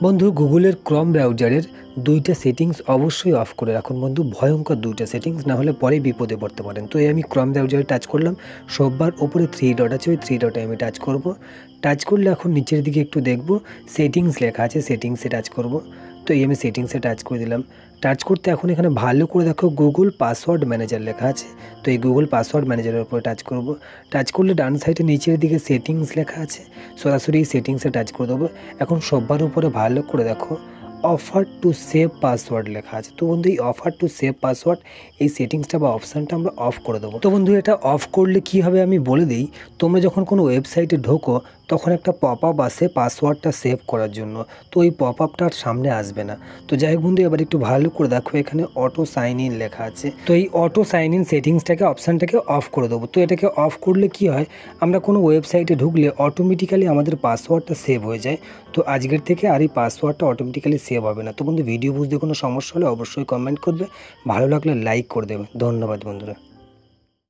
বন্ধু গুগলের ক্রম ব্রাউজারের দুইটা সেটিংস অবশ্যই অফ করে রাখুন বন্ধু, ভয়ঙ্কর দুইটা সেটিংস, না হলে পরে বিপদে পড়তে পারেন। তো আমি ক্রম ব্রাউজারে টাচ করলাম, সববার ওপরে থ্রি ডট আছে, ওই থ্রি ডটে আমি টাচ করব। টাচ করলে এখন নিচের দিকে একটু দেখব সেটিংস লেখা আছে, সেটিংসে টাচ করব। তো আমি সেটিংসে টাচ করে দিলাম। টাচ করতে এখন এখানে ভালো করে দেখো গুগল পাসওয়ার্ড ম্যানেজার লেখা আছে। তো এই গুগল পাসওয়ার্ড ম্যানেজারের উপরে টাচ করব। টাচ করলে ডান সাইডে নিচের দিকে সেটিংস লেখা আছে, সরাসরি এই সেটিংসে টাচ করে দেবো। এখন সবার উপরে ভালো করে দেখো অফার টু সেভ পাসওয়ার্ড লেখা আছে। তো বন্ধু এই অফার টু সেভ পাসওয়ার্ড এই সেটিংসটা বা অপশানটা আমরা অফ করে দেবো। তো বন্ধু এটা অফ করলে কী হবে আমি বলে দিই। তোমরা যখন কোনো ওয়েবসাইটে ঢোকো তখন একটা পপ আপ আসে পাসওয়ার্ডটা সেভ করার জন্য, তো এই পপ আপটা আর সামনে আসবে না। তো যাই হোক বন্ধু, এবার একটু ভালো করে দেখো এখানে অটো সাইন ইন লেখা আছে। তো এই অটো সাইন ইন সেটিংসটাকে অপশানটাকে অফ করে দেবো। তো এটাকে অফ করলে কি হয়, আমরা কোনো ওয়েবসাইটে ঢুকলে অটোমেটিক্যালি আমাদের পাসওয়ার্ডটা সেভ হয়ে যায়। তো আজকের থেকে আর এই পাসওয়ার্ডটা অটোমেটিক্যালি সেভ হবে না। তো বন্ধু ভিডিও বুঝতে কোনো সমস্যা হলে অবশ্যই কমেন্ট করবে, ভালো লাগলে লাইক করে দেবে। ধন্যবাদ বন্ধুরা।